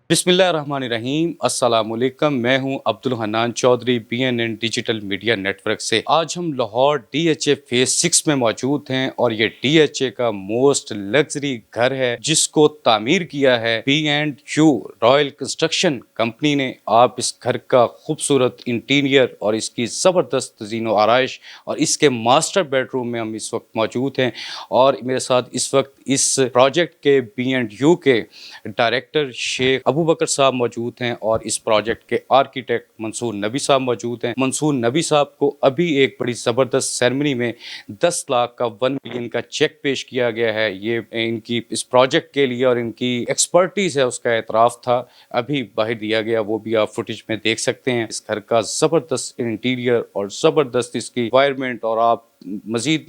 बिस्मिल्लाहिर्रहमानिर्रहीम। अस्सलाम वालेकुम। मैं हूं Abdul Hannan Chaudhry BNN digital media network से। आज हम लाहौर DHA फेज 6 में मौजूद हैं और ये DHA का मोस्ट लग्जरी घर है जिसको तामीर किया है B&Q रॉयल कंस्ट्रक्शन कंपनी ने। आप इस घर का खूबसूरत इंटीरियर और इसकी ज़बरदस्त ज़ीनो आराइश और इसके मास्टर बेडरूम में हम इस वक्त मौजूद हैं और मेरे साथ इस वक्त इस प्रोजेक्ट के B&Q के डायरेक्टर शेख अबू बकर साहब मौजूद हैं और इस प्रोजेक्ट के आर्किटेक्ट मंसूर नबी साहब मौजूद हैं। मंसूर नबी साहब को अभी एक बड़ी ज़बरदस्त सेरेमनी में 10 लाख का 1 मिलियन का चेक पेश किया गया है। ये इनकी इस प्रोजेक्ट के लिए और इनकी एक्सपर्टीज़ है उसका एतराफ़ था, अभी बाहर दिया गया, वो भी आप फुटेज में देख सकते हैं। इस घर का ज़बरदस्त इंटीरियर और ज़बरदस्त इसकी इन्वायरमेंट और आप मज़ीद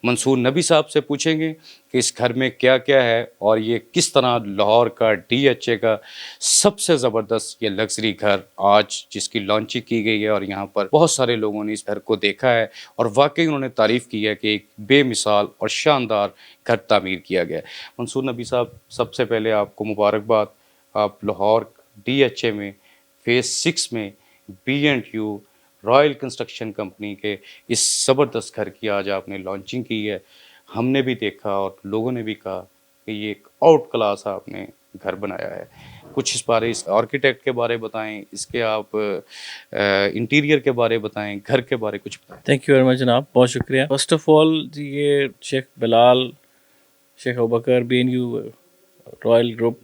मंसूर नबी साहब से पूछेंगे कि इस घर में क्या क्या है और ये किस तरह लाहौर का DHA का सबसे ज़बरदस्त ये लग्जरी घर आज जिसकी लॉन्चिंग की गई है और यहाँ पर बहुत सारे लोगों ने इस घर को देखा है और वाकई उन्होंने तारीफ़ की है कि एक बेमिसाल और शानदार घर तामीर किया गया है। मंसूर नबी साहब, सबसे पहले आपको मुबारकबाद। आप लाहौर DHA में फेज़ 6 में B&Q रॉयल कंस्ट्रक्शन कंपनी के इस ज़बरदस्त घर की आज आपने लॉन्चिंग की है। हमने भी देखा और लोगों ने भी कहा कि ये एक आउट क्लास आपने घर बनाया है। कुछ इस बारे, इस आर्किटेक्ट के बारे बताएं, इसके आप इंटीरियर के बारे बताएं, घर के बारे कुछ बताएं। थैंक यू वेरी मच जनाब, बहुत शुक्रिया। फर्स्ट ऑफ ऑल ये शेख बिलाल, शेख अबू बकर, B&Q रॉयल ग्रुप,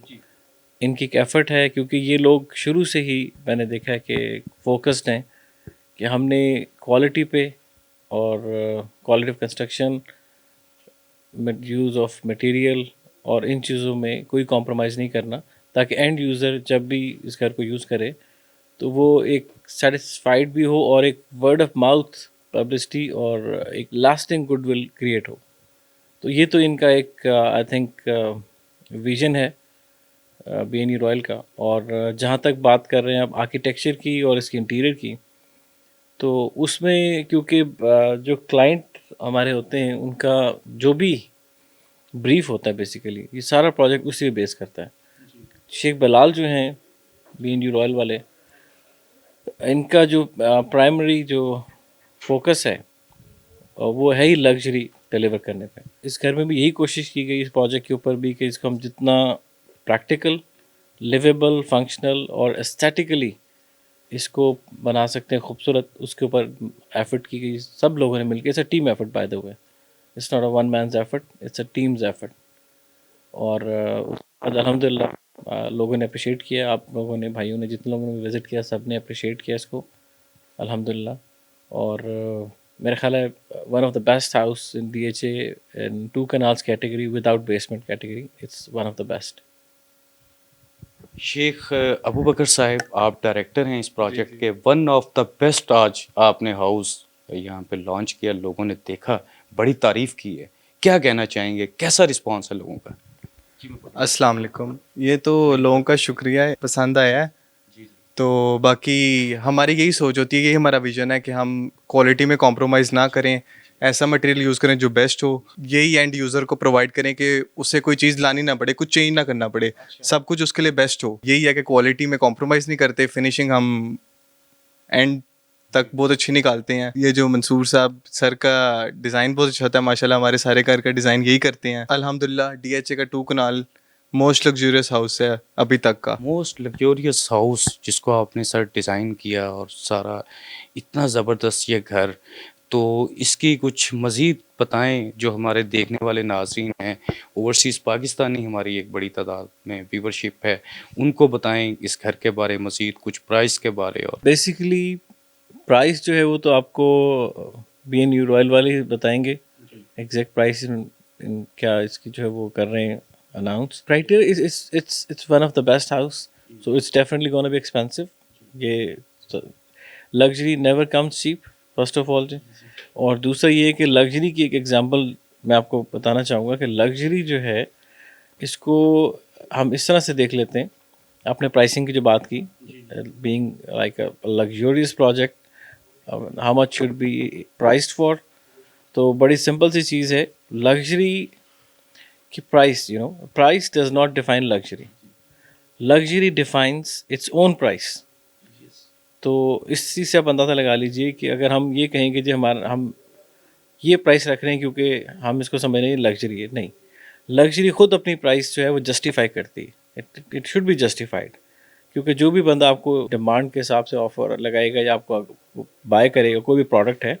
इनकी एक एफ़र्ट है क्योंकि ये लोग शुरू से ही मैंने देखा है कि फोकस्ड हैं कि हमने क्वालिटी पे और quality of construction, use of material और इन चीज़ों में कोई कॉम्प्रोमाइज़ नहीं करना, ताकि एंड यूज़र जब भी इस घर को यूज़ करे तो वो एक सेटिस्फाइड भी हो और एक वर्ड ऑफ माउथ पब्लिसिटी और एक लास्टिंग गुडविल क्रिएट हो। तो ये तो इनका एक आई थिंक विज़न है B&Q रॉयल का। और जहाँ तक बात कर रहे हैं आप आर्किटेक्चर की और इसकी इंटीरियर की, तो उसमें क्योंकि जो क्लाइंट हमारे होते हैं उनका जो भी ब्रीफ होता है बेसिकली ये सारा प्रोजेक्ट उसी पे बेस करता है। शेख बिलाल जो हैं B&Q रॉयल वाले, इनका जो प्राइमरी जो फोकस है वो है ही लग्जरी डिलीवर करने पे। इस घर में भी यही कोशिश की गई इस प्रोजेक्ट के ऊपर भी कि इसको हम जितना प्रैक्टिकल, लिवेबल, फंक्शनल और एस्थेटिकली इसको बना सकते हैं खूबसूरत, उसके ऊपर एफर्ट की गई सब लोगों ने मिलकर। It's a team effort by the way, it's not a one man's effort, it's a team's effort. और आज अल्हम्दुलिल्लाह लोगों ने अप्रिशिएट किया, आप लोगों ने, भाइयों ने, जितने लोगों ने विज़िट किया सब ने अप्रिशिएट किया इसको अल्हम्दुलिल्लाह। और मेरा ख्याल है one of the best house in DHA in 2 kanals category without basement category, it's one of the best. Sheikh Abu Bakr sahab, आप डायरेक्टर हैं इस प्रोजेक्ट के। वन ऑफ द बेस्ट आज आपने हाउस यहाँ पे लॉन्च किया, लोगों ने देखा, बड़ी तारीफ़ की है। क्या कहना चाहेंगे, कैसा रिस्पांस है लोगों का? अस्सलाम वालेकुम। ये तो लोगों का शुक्रिया है, पसंद आया है। तो बाकी हमारी यही सोच होती है, यही हमारा विजन है कि हम क्वालिटी में कॉम्प्रोमाइज़ ना करें, ऐसा मटेरियल यूज़ करें जो बेस्ट हो। यही एंड यूज़र को प्रोवाइड करें कि उसे कोई चीज़ लानी ना पड़े, कुछ चेंज ना करना पड़े, सब कुछ उसके लिए बेस्ट हो। यही है कि क्वालिटी में कॉम्प्रोमाइज़ नहीं करते, फिनिशिंग हम एंड तक बहुत अच्छी निकालते हैं। ये जो मंसूर साहब सर का डिज़ाइन बहुत अच्छा होता है माशाल्लाह, हमारे सारे घर का डिज़ाइन यही करते हैं। अल्हम्दुलिल्लाह DHA का 2 कनाल मोस्ट लग्जूरियस हाउस है अभी तक का। मोस्ट लग्जोरियस हाउस जिसको आपने सर डिज़ाइन किया और सारा इतना ज़बरदस्त ये घर, तो इसकी कुछ मज़ीद बताएं जो हमारे देखने वाले नाज़रीन हैं। ओवरसीज़ पाकिस्तानी हमारी एक बड़ी तादाद में व्यूवरशिप है, उनको बताएं इस घर के बारे, मज़ीद कुछ प्राइस के बारे। और बेसिकली प्राइस जो है वो तो आपको B&Q रॉयल वाले ही बताएंगे एग्जैक्ट प्राइस क्या इसकी जो है वो कर रहे हैं announce. Criteria is it's one of the best house, so it's definitely gonna be expensive. ये luxury never comes cheap first of all ji. और दूसरा ये है कि लग्जरी की एक एग्जांपल मैं आपको बताना चाहूँगा कि लग्जरी जो है इसको हम इस तरह से देख लेते हैं। आपने प्राइसिंग की जो बात की, being like a luxurious project, how much should be priced for, तो बड़ी सिंपल सी चीज़ है लग्जरी की price. Price does not define luxury. Luxury defines its own price. तो इस चीज़ से आप अंदाज़ा लगा लीजिए कि अगर हम ये कहें कि जी हम ये प्राइस रख रहे हैं क्योंकि हम इसको समझ रहे हैं लग्जरी है, नहीं, लग्जरी खुद अपनी प्राइस जो है वो जस्टिफाई करती है. इट शुड बी जस्टिफाइड, क्योंकि जो भी बंदा आपको डिमांड के हिसाब से ऑफर लगाएगा या आपको बाय करेगा कोई भी प्रोडक्ट है,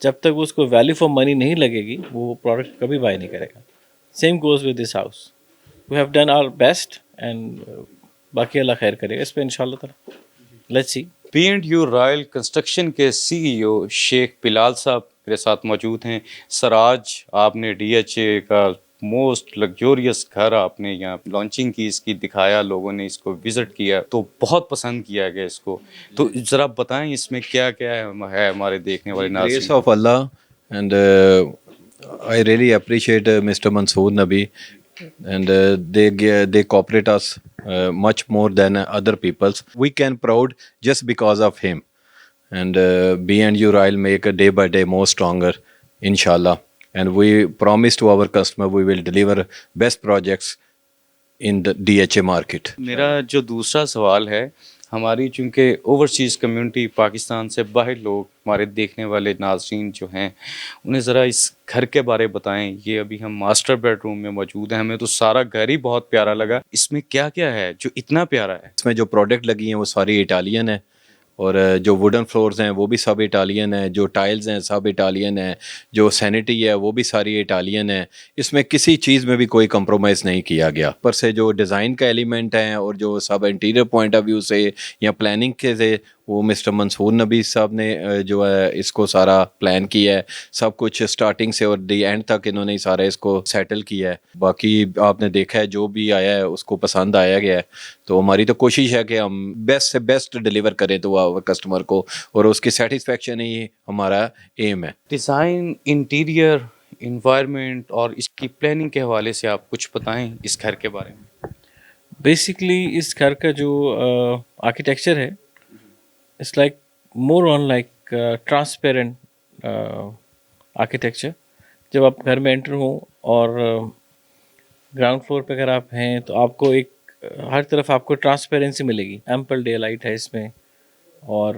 जब तक वो उसको वैल्यू फॉर मनी नहीं लगेगी वो प्रोडक्ट कभी बाय नहीं करेगा. Same goes with this house. We have done our best and बाकी अल्लाह खैर करेगा इस पर इंशाल्लाह ताला. Let's see. B&U royal construction के CEO शेख बिलाल साहब मेरे साथ मौजूद हैं. सर, आज आपने DHA का मोस्ट लग्जोरियस घर आपने यहाँ लॉन्चिंग की, इसकी दिखाया, लोगों ने इसको विज़िट किया तो बहुत पसंद किया गया इसको. तो ज़रा बताएं इसमें क्या क्या है हमारे देखने वाले Grace नाज़रीन. of Allah, and I really appreciate Mr. Mansoor Nabi, and they cooperate us much more than other people's. We can proud just because of him, and B&U Royal make a day by day more stronger, inshallah. And we promise to our customer we will deliver best projects in the DHA market. मेरा जो दूसरा सवाल है, हमारी चूँकि overseas community Pakistan से बाहर लोग हमारे देखने वाले नाज़रीन जो हैं, उन्हें ज़रा इस घर के बारे में बताएं. ये अभी हम मास्टर बेडरूम में मौजूद हैं. हमें तो सारा घर ही बहुत प्यारा लगा. इसमें क्या क्या है जो इतना प्यारा है? इसमें जो प्रोडक्ट लगी हैं वो सारी इटालियन है, और जो वुडन फ्लोर्स हैं वो भी सब इटालियन है, जो टाइल्स हैं सब इटालियन है, जो सैनिटरी है वो भी सारी इटालियन है. इसमें किसी चीज़ में भी कोई कंप्रोमाइज़ नहीं किया गया. पर से जो डिज़ाइन का एलिमेंट है और जो सब इंटीरियर पॉइंट ऑफ व्यू से या प्लानिंग के से, वो मिस्टर मंसूर नबी साहब ने जो है इसको सारा प्लान किया है. सब कुछ स्टार्टिंग से और दी एंड तक इन्होंने सारा इसको सेटल किया है. बाकी आपने देखा है जो भी आया है उसको पसंद आया गया है. तो हमारी तो कोशिश है कि हम बेस्ट से बेस्ट डिलीवर करें तो कस्टमर को, और उसकी सेटिस्फेक्शन ही हमारा एम है. डिज़ाइन, इंटीरियर, इन्वायरमेंट और इसकी प्लानिंग के हवाले से आप कुछ बताएं इस घर के बारे में. बेसिकली इस घर का जो आर्किटेक्चर है, it's like more on like transparent architecture. जब आप घर में एंटर हो और ग्राउंड फ्लोर पे अगर आप हैं तो आपको एक हर तरफ आपको ट्रांसपेरेंसी मिलेगी. एम्पल डे लाइट है इसमें, और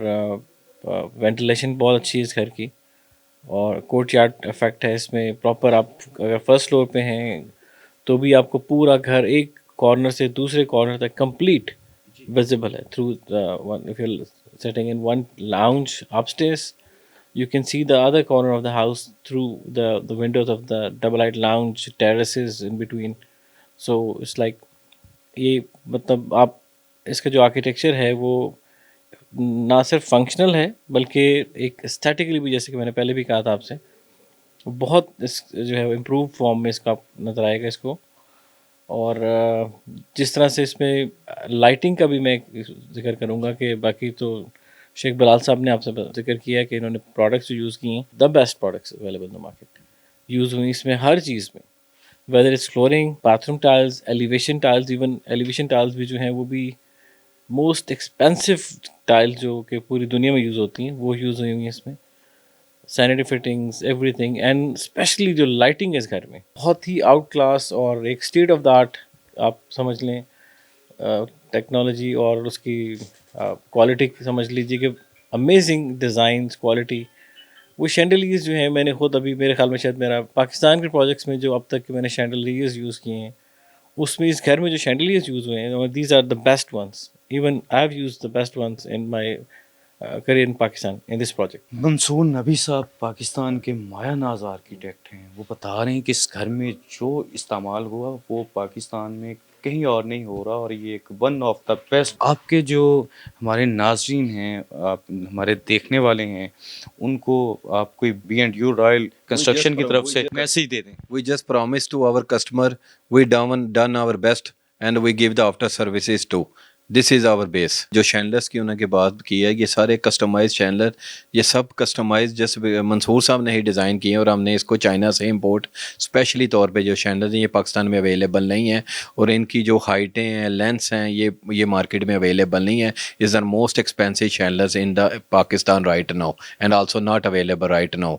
वेंटिलेशन बहुत अच्छी है इस घर की, और कोर्ट यार्ड इफेक्ट है इसमें प्रॉपर. आप अगर फर्स्ट फ्लोर पे हैं तो भी आपको पूरा घर एक कॉर्नर से दूसरे कॉर्नर तक कंप्लीट विजिबल है through one. If you sitting in one lounge upstairs, you can see the other corner of the house through the windows of the double-light lounge, terraces in between. So it's like ये मतलब आप इसका जो architecture है वो ना सिर्फ functional है बल्कि एक एस्थेटिकली भी, जैसे कि मैंने पहले भी कहा था आपसे, बहुत इस जो है इम्प्रूव फॉर्म में इसका नज़र आएगा इसको. और जिस तरह से इसमें लाइटिंग का भी मैं जिक्र करूँगा कि बाकी तो शेख बिलाल साहब ने आपसे जिक्र किया है कि इन्होंने प्रोडक्ट्स जो यूज़ किए हैं, the best products available in the market use हुई इसमें हर चीज़ में, whether it's flooring, bathroom tiles, elevation tiles. Even elevation tiles भी जो हैं वो भी मोस्ट एक्सपेंसिव टाइल्स जो कि पूरी दुनिया में यूज़ होती हैं वो यूज़ हुई हैं इसमें. Sanitary fittings, everything, and specially जो लाइटिंग है इस घर में बहुत ही आउट क्लास और एक स्टेट ऑफ द आर्ट आप समझ लें. टेक्नोलॉजी और उसकी क्वालिटी समझ लीजिए कि अमेजिंग डिज़ाइंस, क्वालिटी. वो शैंडलियर्स जो हैं, मैंने खुद अभी मेरे ख्याल में शायद मेरा पाकिस्तान के प्रोजेक्ट्स में जो अब तक के मैंने शैंडलियर्स यूज़ किए हैं उसमें इस घर में जो शैंडलियर्स यूज़ हुए हैं, these are the best ones. Even I have used the best ones in my career in Pakistan in this project. Mansoor Nabi साहब पाकिस्तान के माया नाज आर्किटेक्ट हैं. वो बता रहे हैं कि इस घर में जो इस्तेमाल हुआ वो पाकिस्तान में कहीं और नहीं हो रहा, और ये एक वन ऑफ द बेस्ट. आपके जो हमारे नाजरीन हैं, आप हमारे देखने वाले हैं, उनको आप कोई B&U रॉयल कंस्ट्रक्शन की तरफ से मैसेज दे दें. We just promise to our customer we done our best and we give the after services too. This is our base. जो शैंडलर्स की उन्होंने बात की है, ये सारे कस्टमाइज शैंडलर, ये सब कस्टमाइज जैसे मंसूर साहब ने ही डिज़ाइन किए हैं, और हमने इसको चाइना से इंपोर्ट स्पेशली तौर पे जो शैंडलर्स हैं ये पाकिस्तान में अवेलेबल नहीं है, और इनकी जो हाइटें हैं, लेंथ्स हैं, ये मार्केट में अवेलेबल नहीं है. Is are most expensive chandeliers in the Pakistan right now and also not available right now.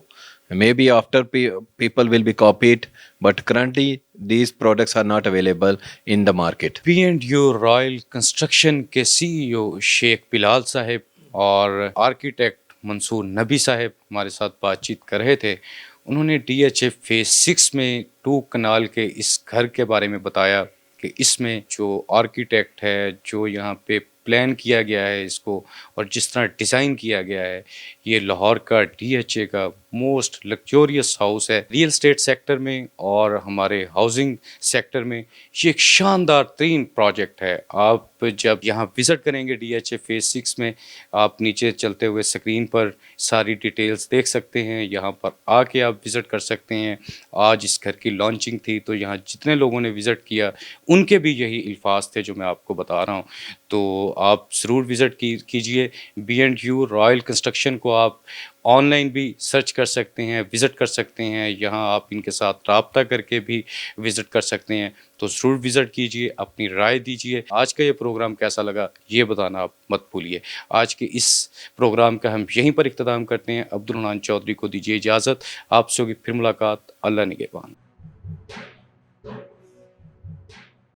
Maybe after people will be copied, but currently these products are not available in the market. P&U royal construction के CEO Sheikh Bilal साहब और architect Mansoor Nabi साहब हमारे साथ बातचीत कर रहे थे। उन्होंने DHA फेज 6 में 2 कनाल के इस घर के बारे में बताया कि इसमें जो आर्किटेक्ट है, जो यहाँ पे प्लान किया गया है इसको और जिस तरह डिज़ाइन किया गया है, ये लाहौर का DHA का मोस्ट लग्जोरियस हाउस है रियल स्टेट सेक्टर में और हमारे हाउसिंग सेक्टर में। ये एक शानदार तरीन प्रोजेक्ट है। आप जब यहाँ विज़िट करेंगे DHA फेज 6 में, आप नीचे चलते हुए स्क्रीन पर सारी डिटेल्स देख सकते हैं, यहाँ पर आके आप विज़िट कर सकते हैं। आज इस घर की लॉन्चिंग थी तो यहाँ जितने लोगों ने विज़िट किया उनके भी यही अल्फाज थे जो मैं आपको बता रहा हूँ। तो आप ज़रूर विज़िट कीजिए। B&U रॉयल कंस्ट्रक्शन को आप ऑनलाइन भी सर्च कर सकते हैं, विज़िट कर सकते हैं, यहाँ आप इनके साथ रब्ता करके भी विज़िट कर सकते हैं। तो ज़रूर विज़िट कीजिए, अपनी राय दीजिए। आज का ये प्रोग्राम कैसा लगा ये बताना आप मत भूलिए। आज के इस प्रोग्राम का हम यहीं पर इख्तिताम करते हैं। अब्दुल हन्नान चौधरी को दीजिए इजाज़त। आपसे होगी फिर मुलाकात। अल्लाह निगहबान।